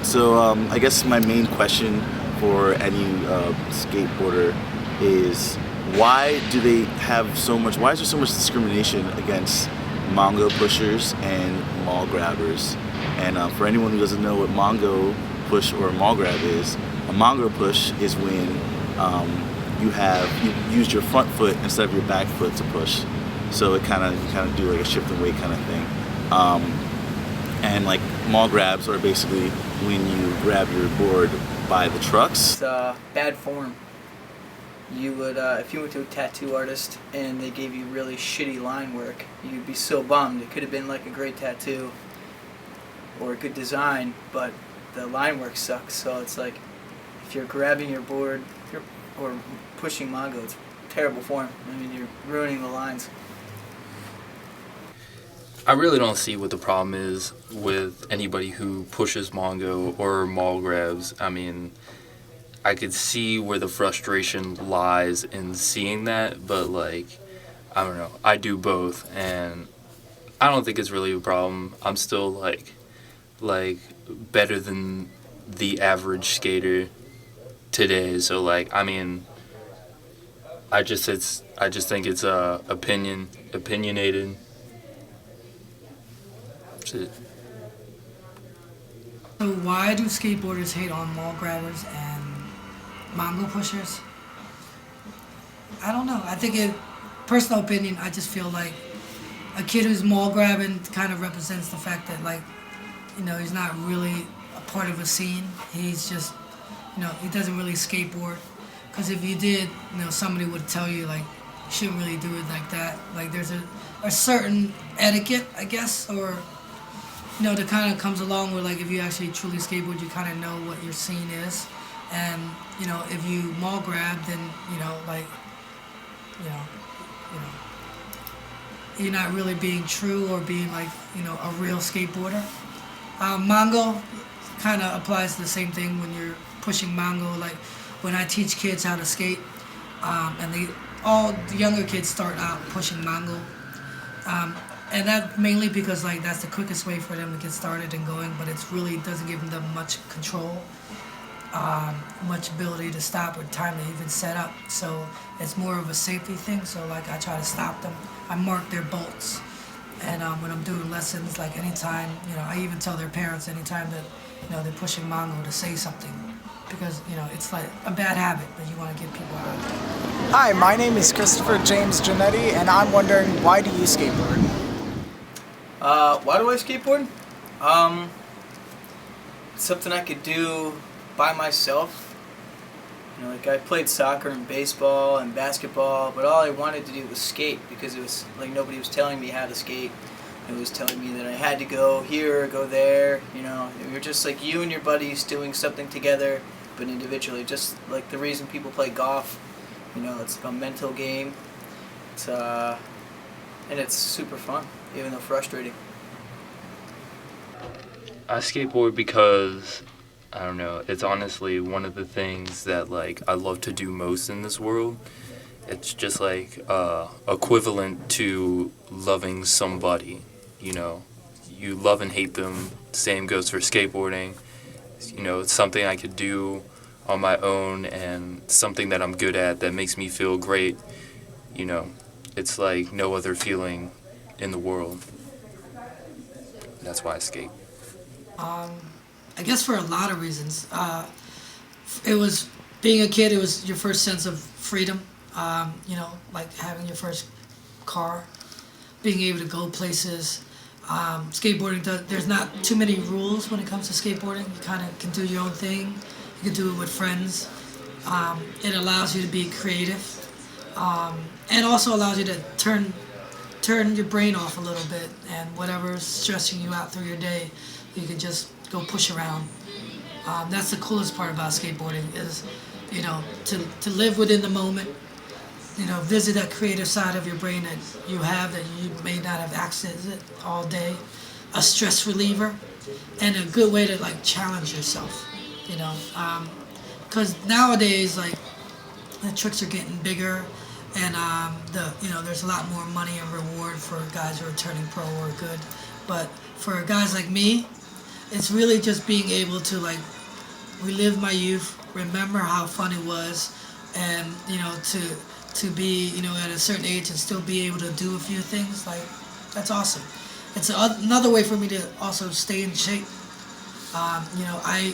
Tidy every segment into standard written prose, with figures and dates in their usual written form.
So I guess my main question for any skateboarder is why do they have so much? Why is there so much discrimination against Mongo pushers and mall grabbers? And for anyone who doesn't know what Mongo push or mall grab is, a Mongo push is when you used your front foot instead of your back foot to push. So you kind of do like a shift and weight kind of thing. And like mall grabs are basically when you grab your board by the trucks. It's bad form. You would, if you went to a tattoo artist and they gave you really shitty line work, you'd be so bummed. It could have been like a great tattoo or a good design, but the line work sucks. So it's like, if you're grabbing your board or pushing Mongo, it's terrible form. I mean, you're ruining the lines. I really don't see what the problem is with anybody who pushes Mongo or mall grabs. I mean, I could see where the frustration lies in seeing that, but like, I don't know. I do both, and I don't think it's really a problem. I'm still like better than the average skater today. So like, I mean, I just think it's opinionated. So why do skateboarders hate on mall grabbers and Mongo pushers? I don't know. I think personal opinion, I just feel like a kid who's mall grabbing kind of represents the fact that, like, you know, he's not really a part of a scene. He's just, you know, he doesn't really skateboard. Because if you did, you know, somebody would tell you, like, you shouldn't really do it like that. Like, there's a certain etiquette, I guess, or, you know, that kind of comes along with, like, if you actually truly skateboard, you kind of know what your scene is. And, you know, if you mall grab, then, you know, like, you know, you're not really being true or being, like, you know, a real skateboarder. Mongo kind of applies to the same thing when you're pushing Mongo. Like, when I teach kids how to skate, and all the younger kids start out pushing Mongo. And that mainly because, like, that's the quickest way for them to get started and going, but it really doesn't give them much control, much ability to stop or time to even set up. So it's more of a safety thing. So, like, I try to stop them. I mark their bolts. And when I'm doing lessons, like, anytime, you know, I even tell their parents anytime that, you know, they're pushing Mongo to say something. Because, you know, it's like a bad habit that you want to get people out of. Hi, my name is Christopher James Giannetti, and I'm wondering, why do you skateboard? Why do I skateboard? It's something I could do by myself. You know, like, I played soccer and baseball and basketball, but all I wanted to do was skate because it was like nobody was telling me how to skate. It was telling me that I had to go here or go there. You know, you're just like you and your buddies doing something together, but individually. Just like the reason people play golf. You know, it's a mental game. It's and it's super fun, even though frustrating. I skateboard because, I don't know, it's honestly one of the things that, like, I love to do most in this world. It's just like equivalent to loving somebody, you know. You love and hate them. Same goes for skateboarding. You know, it's something I could do on my own and something that I'm good at that makes me feel great. You know, it's like no other feeling in the world. That's why I skate. I guess for a lot of reasons. It was, being a kid, it was your first sense of freedom. You know, like having your first car, being able to go places. Skateboarding, there's not too many rules when it comes to skateboarding. You kind of can do your own thing. You can do it with friends. It allows you to be creative. And also allows you to turn your brain off a little bit, and whatever's stressing you out through your day, you can just go push around. That's the coolest part about skateboarding is, you know, to live within the moment, you know, visit that creative side of your brain that you have that you may not have accessed all day, a stress reliever, and a good way to, like, challenge yourself, you know. Because nowadays, like, the tricks are getting bigger, and there's a lot more money and reward for guys who are turning pro or good. But for guys like me, it's really just being able to like relive my youth, remember how fun it was, and to be at a certain age and still be able to do a few things like that's awesome. It's another way for me to also stay in shape. I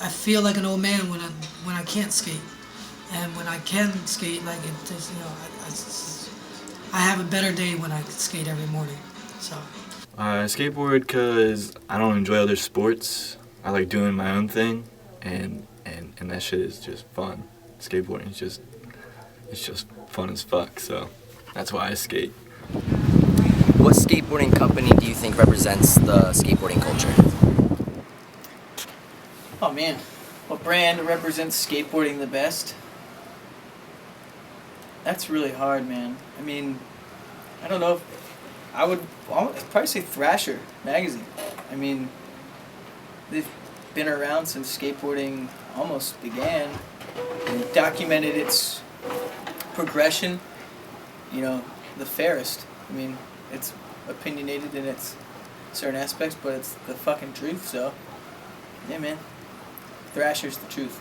feel like an old man when I can't skate, and when I can skate, like it just I have a better day when I skate every morning. So. Skateboard because I don't enjoy other sports. I like doing my own thing, and that shit is just fun. Skateboarding is just fun as fuck. So that's why I skate. What skateboarding company do you think represents the skateboarding culture? Oh man, what brand represents skateboarding the best? That's really hard, man. I mean, I don't know if I would probably say Thrasher magazine. I mean, they've been around since skateboarding almost began and documented its progression, the fairest. I mean, it's opinionated in its certain aspects, but it's the fucking truth, so yeah, man. Thrasher's the truth.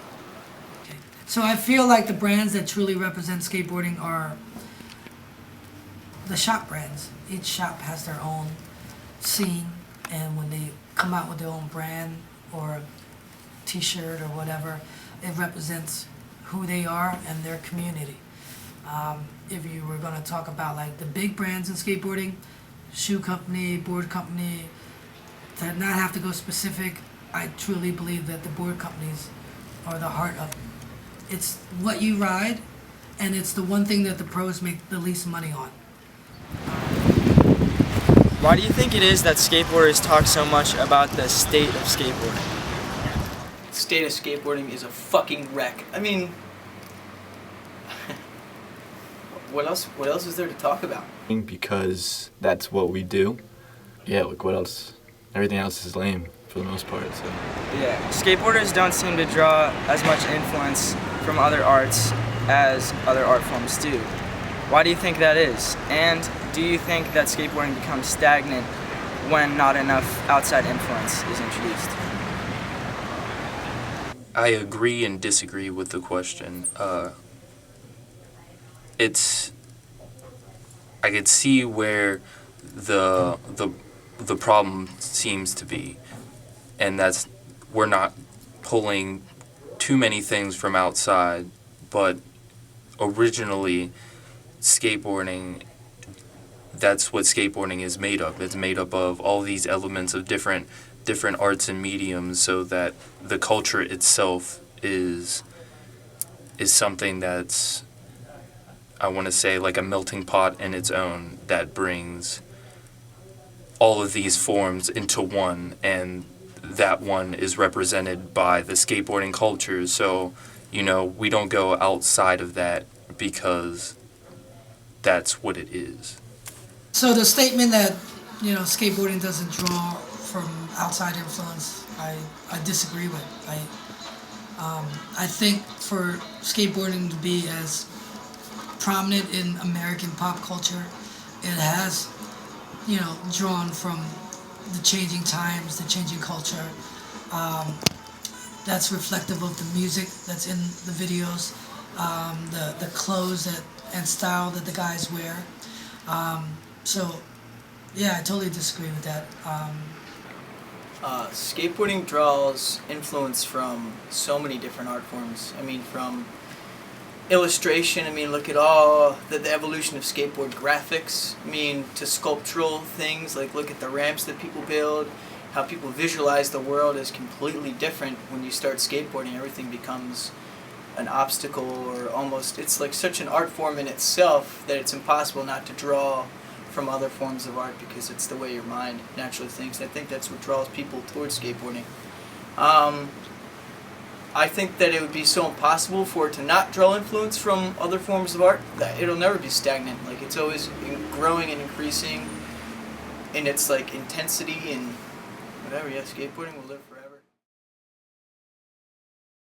So I feel like the brands that truly represent skateboarding are the shop brands. Each shop has their own scene, and when they come out with their own brand or t-shirt or whatever, it represents who they are and their community. If you were going to talk about like the big brands in skateboarding, shoe company, board company, to not have to go specific, I truly believe that the board companies are the heart of it. It's what you ride, and it's the one thing that the pros make the least money on. Why do you think it is that skateboarders talk so much about the state of skateboarding? State of skateboarding is a fucking wreck. I mean, what else is there to talk about? Because that's what we do. Yeah, like what else? Everything else is lame for the most part. So. Yeah, skateboarders don't seem to draw as much influence from other arts as other art forms do. Why do you think that is? And do you think that skateboarding becomes stagnant when not enough outside influence is introduced? I agree and disagree with the question. I could see where the problem seems to be, and that's we're not pulling too many things from outside, but originally skateboarding, that's what skateboarding is made of. It's made up of all these elements of different arts and mediums, so that the culture itself is something that's, I want to say, like a melting pot in its own that brings all of these forms into one, and that one is represented by the skateboarding culture. So, we don't go outside of that because that's what it is. So the statement that skateboarding doesn't draw from outside influence, I disagree with. I think for skateboarding to be as prominent in American pop culture, it has drawn from the changing times, the changing culture. That's reflective of the music that's in the videos, the clothes and style that the guys wear. So, yeah, I totally disagree with that. Skateboarding draws influence from so many different art forms. I mean, from illustration, look at all the evolution of skateboard graphics, to sculptural things, like look at the ramps that people build, how people visualize the world is completely different when you start skateboarding. Everything becomes an obstacle, or almost, it's like such an art form in itself that it's impossible not to draw from other forms of art, because it's the way your mind naturally thinks. I think that's what draws people towards skateboarding. I think that it would be so impossible for it to not draw influence from other forms of art that it'll never be stagnant. Like, it's always growing and increasing in its like intensity and whatever. Yeah, skateboarding will live forever.